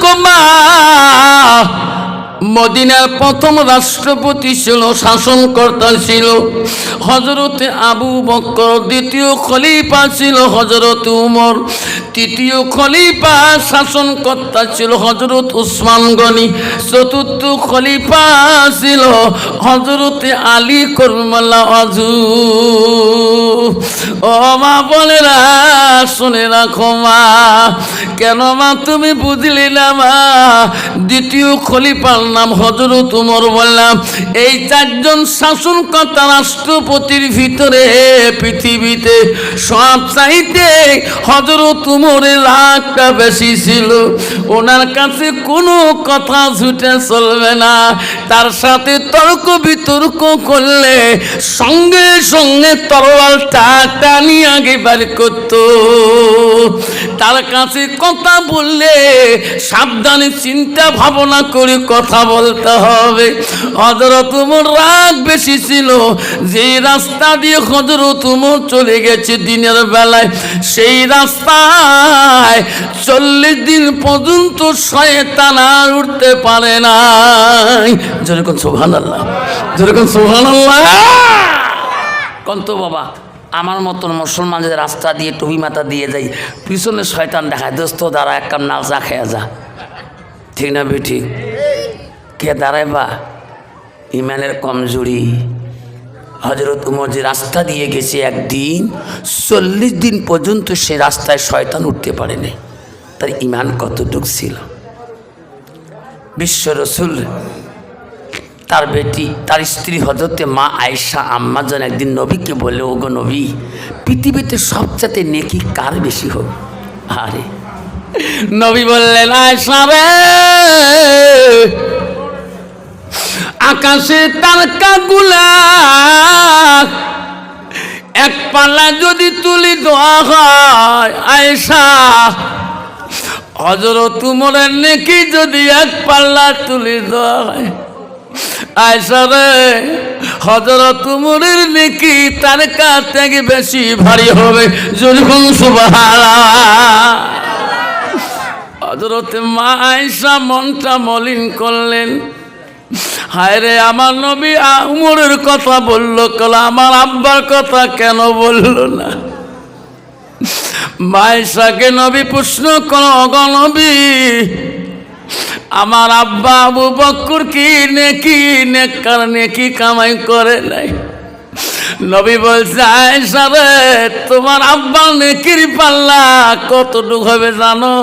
রাখো মা, মদিনার প্রথম রাষ্ট্রপতি ছিল, শাসনকর্তা ছিল হযরতে আবু বকর, দ্বিতীয় খলিফা ছিল হযরত উমর, তৃতীয় খলিফা শাসনকর্তা ছিল হযরত উসমান গনি, চতুর্থ খলিফা ছিল হযরতে আলী করমাল্লাহ ওয়াজহু। ও মা বোনেরা শুনে রাখো মা। কেন মা তুমি বুঝলি না মা? দ্বিতীয় খলিফার নাম হযরত উমর। বললাম এই চারজন শাসনকর্তা রাষ্ট্রপতির ভিতরে পৃথিবীতে সব চাইতে হযরত উমরের রাগটা বেশি ছিল। ওনার কাছে কোনো কথা ছুটে চলবে না, তার সাথে তর্ক বিতর্ক করলে সঙ্গে সঙ্গে তরোয়ালটা টানিয়ে আগে বের করত। তার কাছে কথা বললে সাবধানে চিন্তা ভাবনা করে কথা বলতে হবে। হযরত উমর রাগ বেশি ছিল। যে রাস্তা দিয়ে হযরত উমর চলে গেছে দিনের বেলায়, সেই রাস্তায় 40 দিন পর্যন্ত শয়তান আর উঠতে পারে না। যেরকম সুবহানাল্লাহ, যেরকম সুবহানাল্লাহ। কন্ত বাবা আমার মতন মুসলমান যদি রাস্তা দিয়ে টুপি মাথা দিয়ে যাই, পিছনে শয়তান দেখায়, দোস্ত দাঁড়া এক কাম না চা খেয়ে যা। ঠিক না বেঠিক? কে দাঁড়ায় বা? ইমানের কমজোরি। হযরত উমর যে রাস্তা দিয়ে গেছে, একদিন 40 দিন পর্যন্ত সে রাস্তায় শয়তান উঠতে পারেনি। তার ইমান কতটুক ছিল? বিশ্ব রসুল তার বেটি, তার স্ত্রী হযরতে মা আয়েশা আম্মাজান একদিন নবীকে বলে, ওগো নবী, পৃথিবীতে সবচেয়ে নেকি কার বেশি হবে? আরে নবী বললেন, আয়েশা রে, আকাশে তারকাগুলা এক পাল্লা যদি তুলি দেওয়া হয়, আয়েশা হযরত উমরের নেকি যদি এক পাল্লা তুলি দেওয়া হয়, আয়েশা রে, হযরত উমরের নেকি তারকা থেকে বেশি ভারী হবে। যেরকম সুবহানাল্লাহ। হযরতে মা আয়েশা মনটা মলিন করলেন, হায় রে আমার নবী উমরের কথা বললো, কল আমার আব্বার কথা কেন বললো না? মা আয়েশাকে নবী প্রশ্ন করো, ওগো নবী, আমার আব্বা আবু বকর কি নেকি নেককার নেকি কামাই করে নাই? নবী বলছে, আয়েশা রে, তোমার আব্বা নেকির পাল্লা কতটুকু হবে জানো?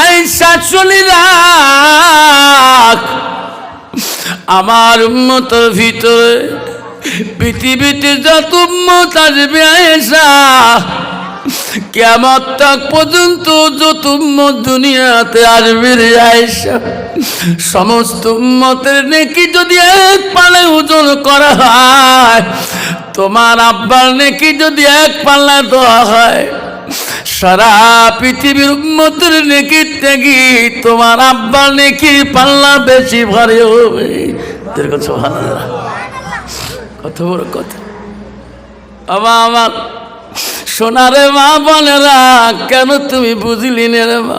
আয়েশা চলে রাখ, আমার উম্মতের ভিতরে পৃথিবীতে যত উম্মত আসবে আয়েশা, কিয়ামত তক পর্যন্ত যত উম্মত দুনিয়াতে আসবে রে আয়েশা, সমস্ত উম্মতের নেকি যদি এক পাল্লায় ওজন করা হয়, তোমার আব্বার নেকি যদি এক পাল্লায় দেওয়া হয়, সারা পৃথিবীর উম্মতের নেকির থেকে তোমার আব্বার নেকির পাল্লা বেশি ভারী হবে। সুবহানাল্লাহ। কত বড় কথা। আমার সোনারে মা বোনেরা, কেন তুমি বুঝলি না রে মা?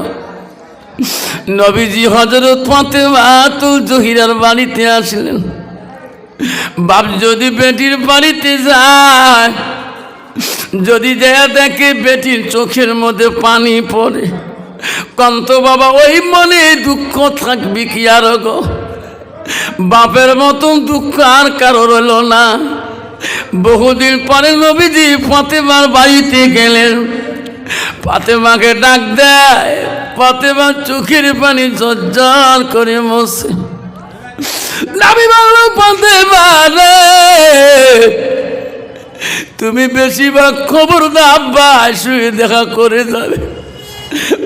নবীজি হযরত ফাতেমাতুল জহিরার বাড়িতে আসলেন। বাপ যদি বেটির বাড়িতে যায়, যদি যায় দেখে বেটির চোখের মধ্যে পানি পড়ে, কন্ত বাবা ওই মনে দুঃখ থাকবে কি আর গো? বাপের মতন দুঃখ আর কারোর হলো না। বহুদিন পরে নবীজি ফাতেমার বাড়িতে গেলেন। ফাতেমাকে ডাক দেয়, ফাতেমার চোখের পানি ঝরঝর করে মোছে। নবী বলল, ফাতেমা রে, তুমি বেশিরভাগ খবর না, আব্বা শুয়ে দেখা করে যাবে।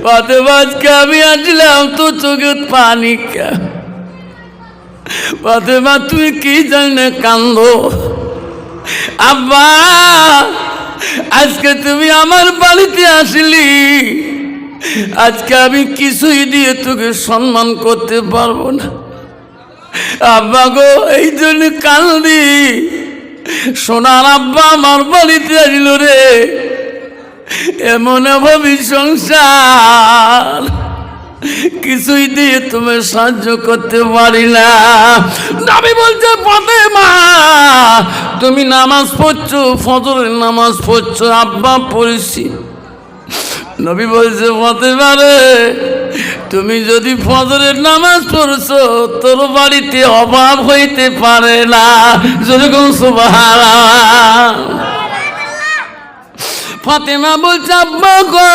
ফাতেমা, আজকে আমি আসলাম তো চোখে পানি কে? ফাতেমা, তুমি কি জানে কান্দো? আব্বা, আজকে তুমি আমার বাড়িতে আসলি, আজকে আমি কিছুই দিয়ে তোকে সম্মান করতে পারবো না। আব্বা গো, এই জন্য কান্দি। সোনার আব্বা আমার বাড়িতে আসলো রে, এমন ভাবি সংসার কিছুই দিয়ে তুমি সাহায্য করতে পারি না। নবী বলছে ফাতেমা তুমি নামাজ পড়ছো, ফজরের নামাজ পড়ছো। আব্বা পড়েছি। নবী বলছে ফাতেমা রে তুমি যদি ফজরের নামাজ পড়ছো তোর বাড়িতে অভাব হইতে পারে না। যেরকম সুবহানাল্লাহ। ফাতেমা বলছে আব্বা গো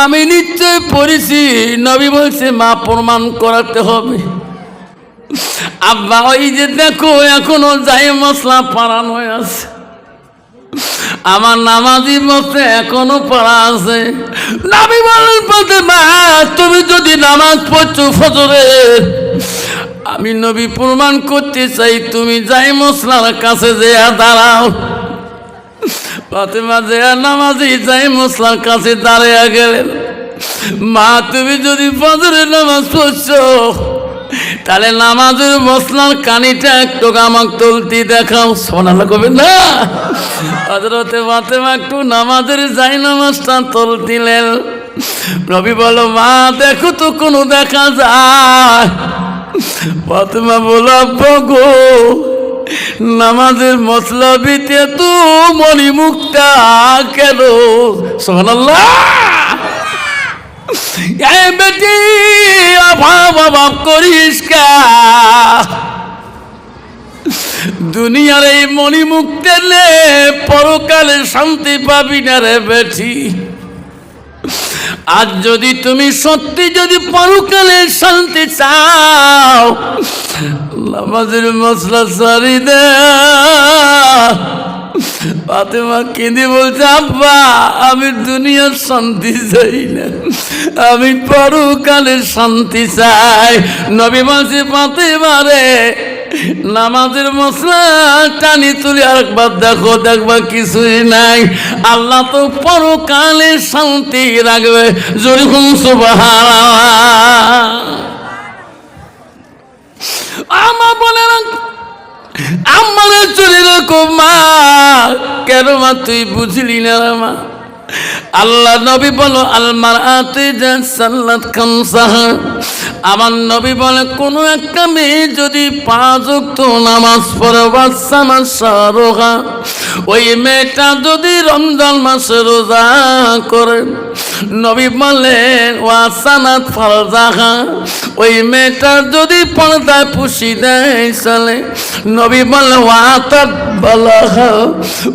আমি নিশ্চয় পড়েছি। নবী বলছে মা প্রমাণ করাতে হবে। আব্বা ওই যে দেখো এখনো যাই মশলা পারানো আছে, আমার নামাজি মতে এখনো পড়া আছে। নবী বলেন ফাতেমা তুমি যদি নামাজ পড়ছো ফজরের, আমি নবী প্রমাণ করতে চাই তুমি যাই মশলার কাছে যেয়া দাঁড়াও। ফাতেমা যেয়া নামাজি যাই মশলার কাছে দাঁড়িয়ে গেলেন। মা তুমি যদি ফজরের নামাজ পড়ছো তাহলে নামাজের মশলার কানিটা একটু আমাকে তুলতে দেখাও। সোনালা কবে না হযরতে ফাতেমা একটু নামাজের যাই নামাজটা তুল দিলেন। নবী বলো মা দেখো তো কোনো দেখা যায়। ফাতেমা বলো আব্বা গো নামাজের মশলা বিতে তো মণিমুক্তা কেন? সুবহানাল্লাহ। এই বেটি অভাব অভাব করিস কা? দুনিয়ার এই মণিমুক্তা নে পরকালে শান্তি পাবি না রে বেটি। আজ যদি তুমি সত্যি যদি পরকালে শান্তি চাও নামাজের মশলা সারি দে। ফাতেমা কেঁদে বলছে আব্বা আমি দুনিয়ার শান্তি চাই না, আমি পরকালের শান্তি চাই। নবী বলছে ফাতেমা রে নামাজের মশলা টানি তুলে আরেকবার দেখো, দেখবা কিছুই নাই। আল্লাহ তো পরকালে শান্তি রাখবে। যেরকম সুবহানাল্লাহ। আমার বলে আমার চলে রকম মা কেন মা তুই বুঝলি না মা? আল্লাহ নবী বলো আল মারআতু জাসাল্লাত খামসাহা। আমার নবী বলে কোন একটা মেয়ে যদি 5 ওয়াক্ত নামাজ পড়ে ওয়াসামা শাহরুহা, ওই মেয়েটা যদি রমজান মাসে রোজা করে, নবী বলেন ওয়াসানাত ফারজাহা, ওই মেয়েটা যদি পর্দায় পুষি দেয় চলে, নবী বলেন ওয়াতাত বালাহা,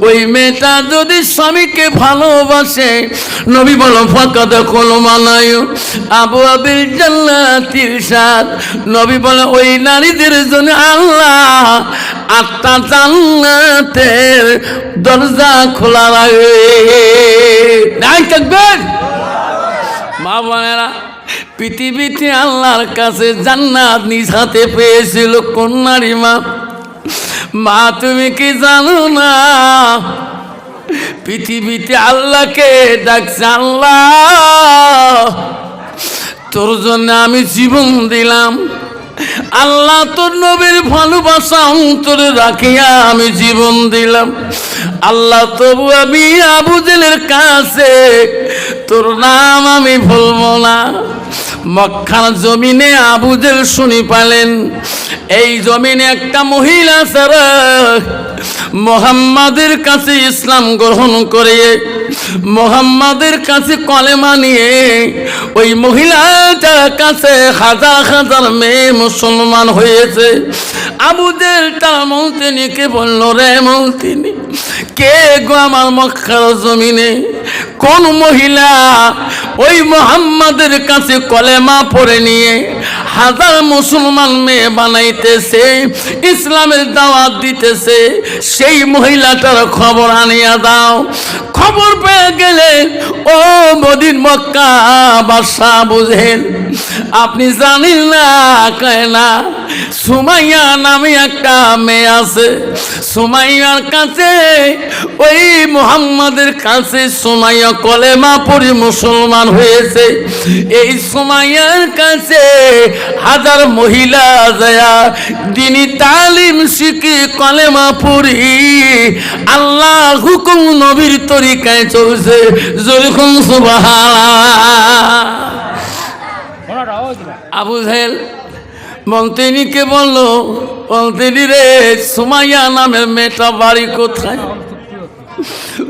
ওই মেয়েটা যদি স্বামীকে ভালোবাসে, নবী বলেন ফাকাদ কুলমানায়ু আবু আবিল জান্নাতির সাদ। নবী বলেন ওই নারীদের জন্য আল্লাহ 8টা জান্নাতের দরজা খোলা রাখবে। নাই থাকবেন মা বোনেরা। পৃথিবীতে আল্লাহর কাছে জান্নাত নিজ হাতে পেয়েছিল কোন নারী মা? মা তুমি কি জানো না পৃথিবীতে আল্লাহকে ডাকছে আল্লাহ তোর জন্য আমি জীবন দিলাম। আল্লাহ তোর নবীর ভালোবাসা অন্তরে রাখিয়া আমি জীবন দিলাম। আল্লাহ তবু আমি আবু জেলের কাছে তোর নাম আমি ভুলবো না। মক্কার জমিনে আবু জেল শুনি পেলেন এই জমিনে একটা মহিলা ছাড়া মুহাম্মাদের কাছে ইসলাম গ্রহণ করে মুহাম্মাদের কাছে কলেমা নিয়ে ওই মহিলাটার কাছে হাজার হাজার মেয়ে মুসলমান হয়েছে। আবু জেল তার মৌতিনীকে বলল রে মৌতিনী কে গো আমার মক্কার জমিনে কোন মহিলা ওই মুহাম্মাদের কাছে কলেমা পড়ে নিয়ে হাজার মুসলমান মেয়ে বানাইতেছে, ইসলামের দাওয়াত দিতেছে, সেই মহিলাটার খবর আনিয়া দাও। খবর পেয়ে গেলে ও মদিন মক্কা বাদশাহ বুঝেন আপনি জানেন না কয় না সুমাইয়া নামে একটা মেয়ে আছে। সুমাইয়ার কাছে ওই মুহাম্মাদের কাছে সুমাইয়া কলেমা পড়ে মুসলমান হয়েছে। এই সুমাইয়ার কাছে হাজার মহিলা যায় দিনী তালিম শিখে কলেমা পড়ি আল্লাহ হুকুম নবীর তরিকায় চলছে। যেরকম সুবহানাল্লাহ। আবু জেহেল মন্ত্রীকে বললো, মন্ত্রী রে, সুমাইয়া নামের মেয়েটা বাড়ি কোথায়?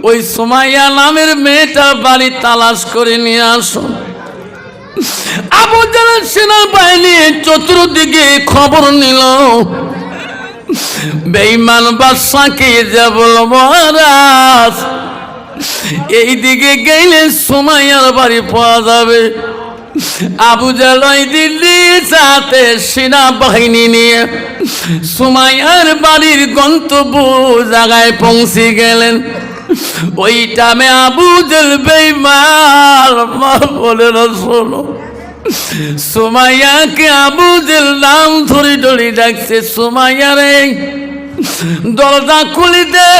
ওই সুমাইয়া নামের মেয়েটার বাড়ি তালাশ করে নিয়ে আসো। আবু জেহেল সেনাবাহিনী চতুর্দিকে খবর নিল। বেঈমান বাদশাকে যা বলল, মহারাজ এই দিকে গেলে সুমাইয়ার বাড়ি পাওয়া যাবে। আবু জেহেল ওই দিল্লি সাথে সেনাবাহিনী নিয়ে সুমাইয়ার বাড়ির গন্তব্য জায়গায় পৌঁছে গেলেন। ওই টাইমে আবু জেহেল বেঈমান বলে, শোনো, সুমাইয়াকে আবু জেহেল নাম ধরে ধরে ডাকছে, সুমাইয়া রে, দরজা খুলে দে,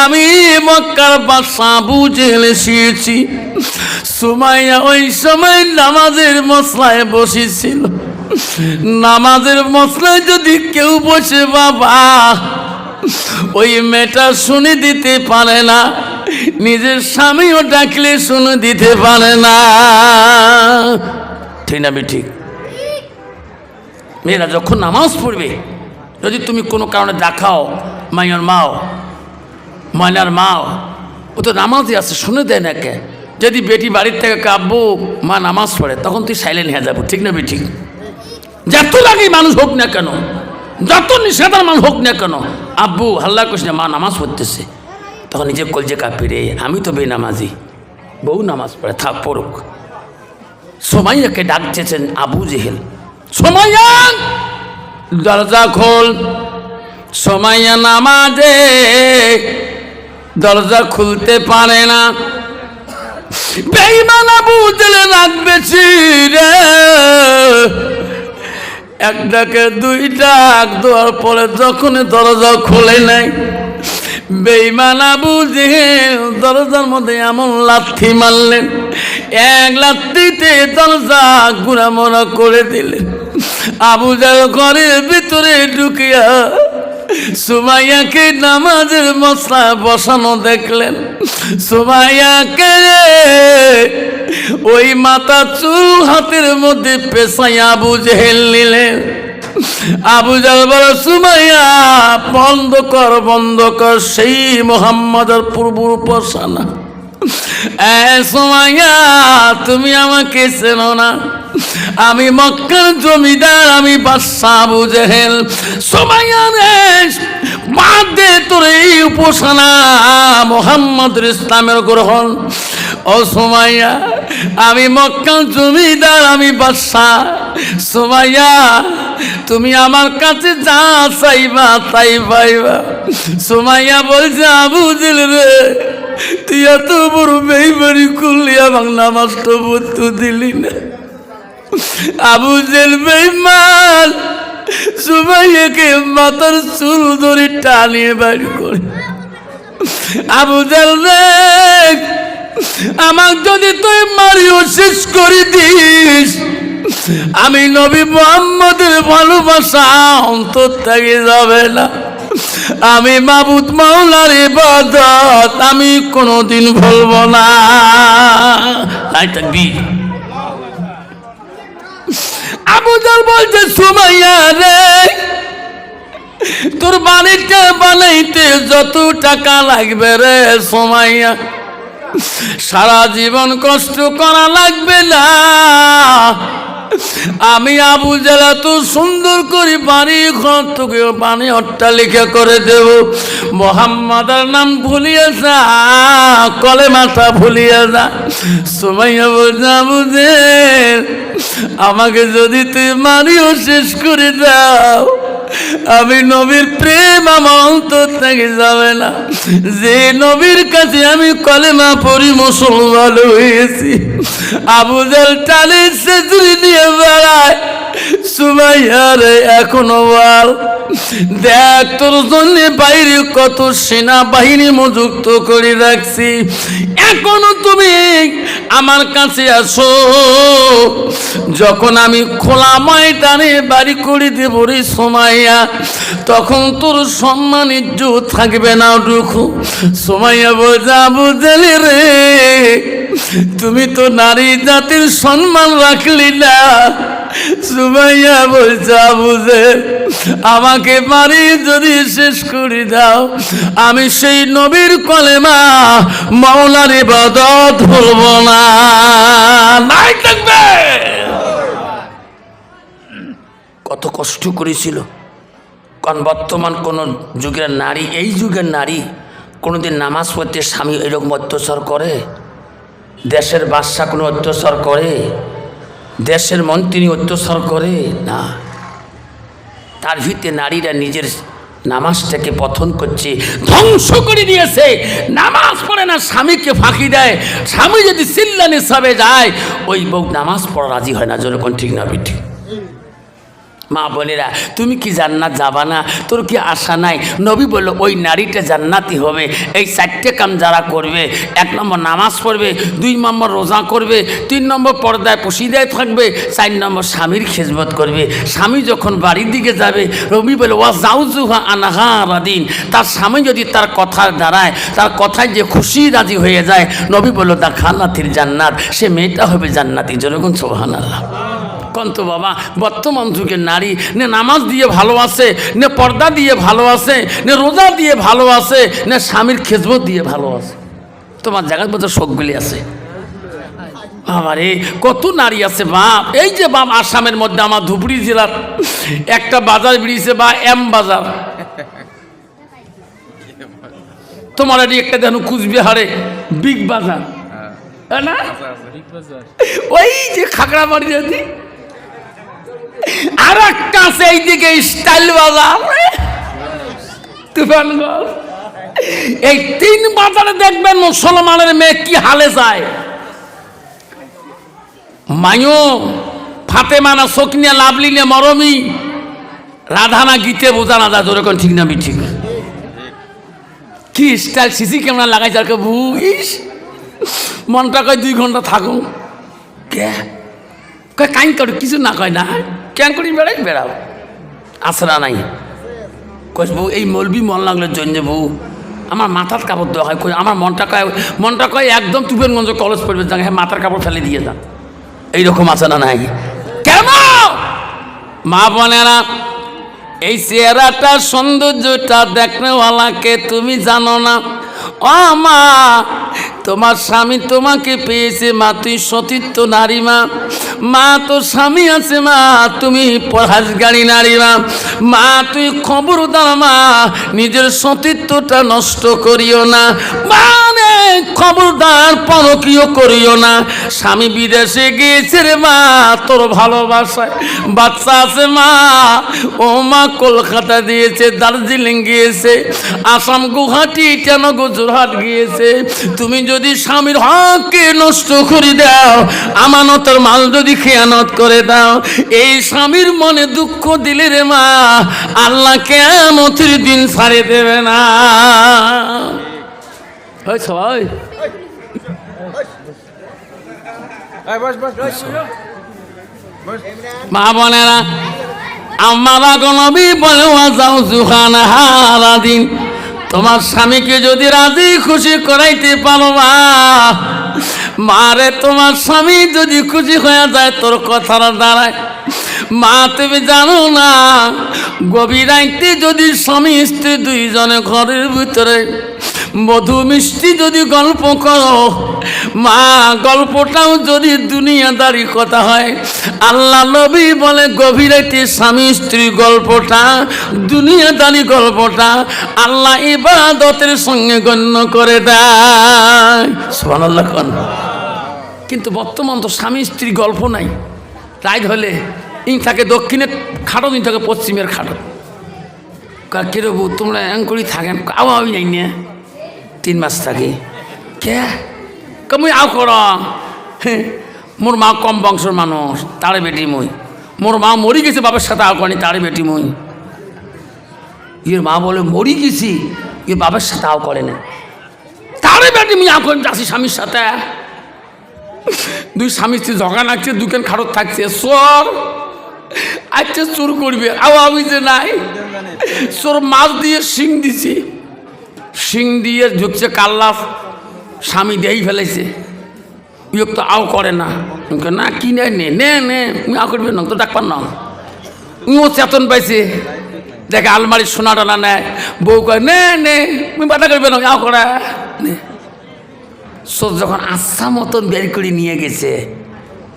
আমি মক্কার বাদশা আবু জেহেল এসেছি। সুমাইয়া ওই সময় নামাজের মসলায় বসেছিল। নামাজের মসলায় যদি কেউ বসে বাবা, ওই মেয়েটা শুনে দিতে পারে না, নিজের স্বামীও ডাকলে শুনে দিতে পারে না। ঠিক না ঠিক? মেয়েরা যখন নামাজ পড়বে, যদি তুমি কোনো কারণে দেখাও মাইয়ার মাও, ময়নার মাও, ও তো নামাজই আছে, শুনে দেয় না কে? যদি বেটি বাড়ির থেকে কাব্বু মা নামাজ পড়ে, তখন তুই সাইলেন্ট হয়ে যাবো। ঠিক না ঠিক? যত রাগী মানুষ হোক না কেন, যত নিষেধার মানুষ হোক না কেন, আব্বু হাল্লা করিস না, মা নামাজ পড়তেছে, তখন নিজে কলজে কাঁপিরে, আমি তো বেনামাজি, বউ নামাজ পড়ে, থাক পড়ুক। সুমাইয়াকে ডাকতেছেন আবু জেহেল, সুমাইয়া দরজা খোল। সুমাইয়া নামাজে, দরজা খুলতে পারে না। বেঈমান আবু জেহেল রাগ বেশি রে, এক ডাকে দুই ডাক দেওয়ার পরে যখন দরজা খোলে নাই, বেঈমান আবু জেহেল দরজার মধ্যে এমন লাথি মারলেন, এক লাথিতে দরজা গুড়ামোড়া করে দিলেন। আবু জেহেল ঘরের ভিতরে ঢুকিয়া সুমাইয়াকে নামাজের মসলা বসানো দেখলেন। সুমাইয়াকে ওই মাথা চুল হাতের মধ্যে পেশাইয়া আবু জেহেল নিলেন। আবু জেহেল বলে, সুমাইয়া বন্ধ কর, বন্ধ কর, সেই মুহাম্মাদের পূর্ব উপাসনা। সুমাইয়া, তুমি আমাকে চেনো না, আমি মক্কার জমিদার, আমি বাদশা আবু জেহেল। সুমাইয়া রে, বাদ দে তোর এই উপাসনা, মুহাম্মদের ইসলামের গ্রহণ। ও সুমাইয়া, আমি মক্কার জমিদার, আমি বাদশা। সুমাইয়া, তুমি আমার কাছে যা চাইবা তাই পাইবা। সুমাইয়া বলছে, আবু জেহেল রে, তুই এত বড় বেঈমানি করলি, আমার নামাজটা পড়তে দিলি না। আবু জেহেল বেঈমান সুমাইয়াকে মাথার চুল ধরে টানিয়ে বাড়ি করে, আবু জেহেল রে, আমাকে যদি তুই মারিও শেষ করে দিস, আমি নবী মুহাম্মদের ভালোবাসা অন্তর থেকে যাবে না। আমি মাবুদ মাওলার ইবাদত আমি কোনোদিন ভুলব না। আবু জেহেল বলছে, সুমাইয়া রে, তোর বাড়িটা বানাইতে যত টাকা লাগবে রে সুমাইয়া, সারা জীবন কষ্ট করা লাগবে না। আমি আবু জেহেল তো সুন্দর করে বাড়ি ঘর তোকে বাণী অট্টালিকা করে দেব। মুহাম্মাদের নাম ভুলিয়ে যা, কলেমাটা ভুলিয়ে যা। সুমাইয়া বলছে, আবু জেহেল, আমাকে যদি তুই মারিও শেষ করে দাও, আমি নবীর প্রেম আমার অন্তর থেকে যাবে না। যে নবীর কাছে আমি কলেমা পড়ি মুসলমান হয়েছি। আবু জেহেল টানে সেজুরি নিয়ে বেড়ায়। সুমাইয়া রে, এখনো বল, দেখ তোর জন্য বাইরে কত সেনাবাহিনী মজুক্ত করে রাখছি, এখনো তুমি আমার কাছে আসো। যখন আমি খোলা ময়দানে বাড়ি করে দেব রে সুমাইয়া, তখন তোর সম্মান ইজ্জত থাকবে না। ঢুকু সুমাইয়া বলছে, আবু জেহেল রে, তুমি তো নারী জাতির সম্মান রাখলি না। সুমাইয়া বলছে, বুঝে আমাকে মারি যদি শেষ করে দাও, আমি সেই নবীর কলেমা মাওলার ইবাদত ভুলব না। নাই থাকবে। কত কষ্ট করেছিল। কারণ বর্তমান কোন যুগের নারী, এই যুগের নারী কোনোদিন নামাজ পড়তে স্বামী এরকম অত্যাচার করে? দেশের বাদশা কোনো অত্যাচার করে? দেশের মন্ত্রী অত্যাচার করে না। তার ভিতরে নারীরা নিজের নামাজটাকে পতন করছে, ধ্বংস করে দিয়েছে। নামাজ পড়ে না, স্বামীকে ফাঁকি দেয়। স্বামী যদি চিল্লানি সবে যায়, ওই বউ নামাজ পড়া রাজি হয় না। যেরকম ঠিক না ঠিক? মা বোনেরা, তুমি কি জান্নাত যাবা না? তোর কি আশা নাই? নবী বলল ওই নারীটা জান্নাতি হবে এই 4টে কাম যারা করবে। 1 নম্বর নামাজ পড়বে, 2 নম্বর রোজা করবে, 3 নম্বর পর্দায় পশিদায় থাকবে, 4 নম্বর স্বামীর খেজমত করবে। স্বামী যখন বাড়ির দিকে যাবে, নবী বলে ওয়া জাউজুহা আনহা রাদিন, তার স্বামী যদি তার কথার দ্বারায়, তার কথায় যে খুশি রাজি হয়ে যায়, নবী বলল তা খানাতির জান্নাত, সে মেয়েটা হবে জান্নাতি। যেরকম সুবহানাল্লাহ। কন্ত বাবা, বর্তমান যুগের নারী নে নামাজ দিয়ে ভালোবাসে, নে পর্দা দিয়ে ভালোবাসে, নে রোজা দিয়ে ভালোবাসে, নে স্বামীর খেজমত দিয়ে ভালোবাসে। তোমার জায়গার মধ্যে শোকগুলি আছে বাবারে, কত নারী আছে বাপ। এই যে বাপ, আসামের মধ্যে আমার ধুবড়ি জেলার একটা বাজার বেরিয়েছে বা এম বাজার। তোমার এটি একটা দেখো কুচবিহারে বিগ বাজার না, ওই যে খাগড়াবাড়ি যদি। আর একটা আছে এইদিকে স্টাইল বাজার, তুফানগঞ্জ। এই 3 বাজারে দেখবেন মুসলমানের মেয়ে কি হালে যায়। মায়ো ফাতেমানা, সকিনা, লাভলিনা, মরমি, রাধানা, গীতে বোঝা না যায়। যেরকম ঠিক না ঠিক? কি স্টাইল, সিসি ক্যামেরা লাগাইছে আর বুঝিস। মনটা কয় 2 ঘন্টা থাকুন, কে কয় কাইন করে কিছু না কয় না, কেন করি বেড়াই বেড়াও আসরা নাই। কয় বউ এই মলবি মন লাগলে জন্য বউ আমার মাথার কাপড় দেওয়া হয়। আমার মনটা কয় একদম তুফানগঞ্জ কলেজ পড়বে, যান হ্যাঁ মাথার কাপড় ফেলে দিয়ে যান। এইরকম আছে না নাই? কেন মা বোনেরা, এই চেহারাটা সৌন্দর্যটা দেখনেওয়ালাকে তুমি জানো না। ও মা, তোমার স্বামী তোমাকে পেয়েছে মা, তুই সতীর্থ নারী মা। মা তোর স্বামী আছে মা, তুমি পরহেজগারী নারী মা। মা তুই খবরদার মা, নিজের সতীর্থটা নষ্ট করিও না। মানে খবরদার পরকীয় করিও না। স্বামী বিদেশে গিয়েছে রে মা, তোর ভালোবাসায় বাচ্চা আছে মা। ও মা কলকাতা দিয়েছে, দার্জিলিং গিয়েছে, আসাম, গুয়াহাটি, কেন গুজরাট গিয়েছে। তুমি যদি স্বামীর হককে নষ্ট করে দাও, আমানতের মাল যদি খেয়ানত করে দাও, এই স্বামীর মনে দুঃখ দিলে রে মা, আল্লাহ কিয়ামতের দিন ছাড়ে দেবে না। সবাই মা বোনেরা, আমার নবী বলে যাও জুহান হারা দিন, তোমার স্বামীকে যদি রাজি খুশি করাইতে পারো মারে, তোমার স্বামী যদি খুশি হয়ে যায় তোর কথার দ্বারায়, মা তুমি জানো না গভীর রাইতে যদি স্বামী স্ত্রী 2 জনে ঘরের ভিতরে মধু মিষ্টি যদি গল্প করো মা, গল্পটাও যদি দুনিয়াদারি কথা হয়, আল্লাহ নবী বলে গভীর রাইতে স্বামী স্ত্রী গল্পটা, দুনিয়াদারি গল্পটা আল্লাহ ইবাদতের সঙ্গে গণ্য করে দেয়। সুবহানাল্লাহ। কিন্তু বর্তমান তো স্বামী স্ত্রী গল্প নাই। রাইট হলে ইং থাকে দক্ষিণের খাটো, ইং থাকে পশ্চিমের খাটো। কিরবু তোমরা অ্যাঙ্করি থাকেন, আমি যাই না 3 মাস থাকি কে কমই আও কর। মোর মা কম বংশের মানুষ, তারে বেটি মই। মোর মা মরি গেছে বাবার সাথে, আও করি তারে বেটি মই। ইয়ের মা বলে মরি গেছি, ইয়ে বাবার সাথে আও করে না, তারে বেটি মুই আও করি যাচ্ছি স্বামীর সাথে। 2 স্বামী স্ত্রী ঝগড়া লাগছে, 2 খারত থাকছে, চোর আচ্ছা চোর করবে। আমি যে নাই চোর মাছ দিয়ে শিং দিছি, শিং দিয়ে ঢুকছে কাল্লা, স্বামী দেই ফেলেছে। ইয়োগ তো আও করে না, না কি নে নে নে উনি আও করবে না তো ডাকবার না। উনিও চেতন পাইছে, দেখে আলমারির সোনা টানা নেয়, বউ কয় নে নে তুমি বাটা করবে না আও করা। সব যখন আচ্ছা মতন বের করে নিয়ে গেছে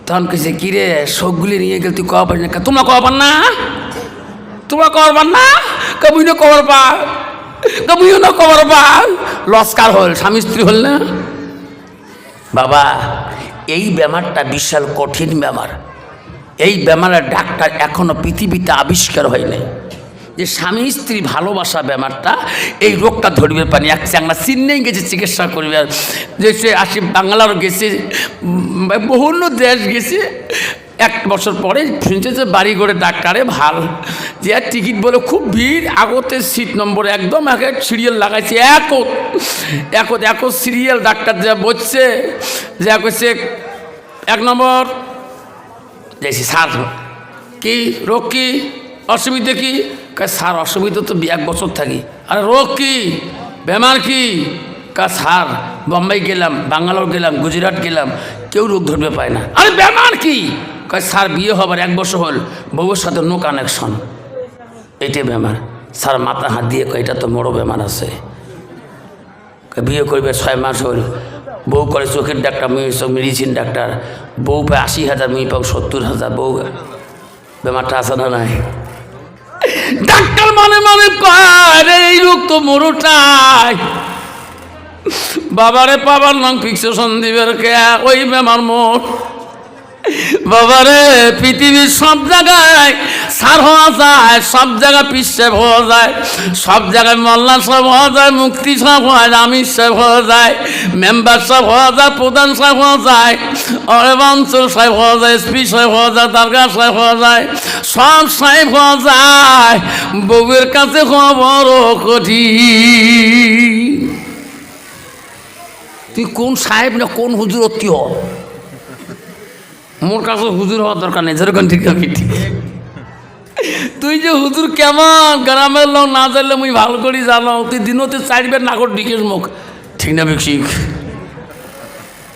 তখন কেছে কিরে সবগুলি নিয়ে গেলে তুই কওয়া পারি না, তোমরা কওয়া পার না, তোমরা কওয়ার পার না, কবিও কবর পা, কবিও না কবর পা, লস্কার হল স্বামী স্ত্রী হল না। বাবা এই ব্যামারটা বিশাল কঠিন ব্যামার। এই ব্যামারের ডাক্তার এখনো পৃথিবীতে আবিষ্কার হয়নি, যে স্বামী স্ত্রী ভালোবাসা ব্যামারটা, এই রোগটা ধরবে পানি। এক চাংলা চিন্নেই গেছে চিকিৎসা করবে, যে সে আসি বাংলার গেছে, বিভিন্ন দেশ গেছে। এক বছর পরে শুনছে যে বাড়ি করে ডাক্তারে ভাল, যে টিকিট বলে খুব ভিড়, আগতে সিট নম্বর একদম একে সিরিয়াল লাগাইছে, একত সিরিয়াল। ডাক্তার যা বলছে যে করছে 1 নম্বর যাইছি, স্যার কি রোগ কি অসুবিধা কি? স্যার অসুবিধা তো 1 বছর থাকি। আরে রোগ কি বেমার কি? স্যার বোম্বাই গেলাম, বাঙ্গালোর গেলাম, গুজরাট গেলাম, কেউ রোগ ধরবে পায় না। আরে বেমার কি? স্যার বিয়ে হবার 1 বছর হল, বউয়ের সাথে নো কানেকশন, এইটাই বেমার। স্যার মাথা হাত দিয়ে কয় এটা তো বড় বেমার আছে। বিয়ে করবে 6 মাস হল, বউ করে চোখের ডাক্তার, মেডিসিন ডাক্তার, বউ পায় 80,000, মেয়ে পাও 70,000। বউ বেমারটা আছে না নাই? ডাক্তার মনে মনে কয় এই লোক তো মরুটাই, বাবারে পাবার নাম ফিক্সেশন দিবের কে ওই বেমার মোট। বাবারে পৃথিবীর সব জায়গায় সার হওয়া যায়, সব জায়গায় পিসে হওয়া যায়, সব জায়গায় মোল্লা সাহেব হওয়া যায়, মুক্তি সাহেব হওয়া যায়, আমির সাহেব হওয়া যায়, মেম্বার সাহেব হওয়া যায়, প্রধান সাহেব হওয়া যায়, অঞ্চল সাহেব হওয়া যায়, এসপি সাহেব হওয়া যায়, দরগা সাহেব হওয়া যায়, সব সাহেব হওয়া যায়। বউয়ের কাছে হওয়া বড় কঠিন। তুই কোন সাহেব না কোন হুজুর অতি হ, মোর কাছে হুজুর হওয়ার দরকার নেই। যেরকম ঠিক ঠিক তুই যে হুজুর কেমন গ্রামের লোক না জানলে মুই ভালো করি জানো, তুই দিনতে 4 বের নাগর ডিকের মুখ ঠিক না বেশি।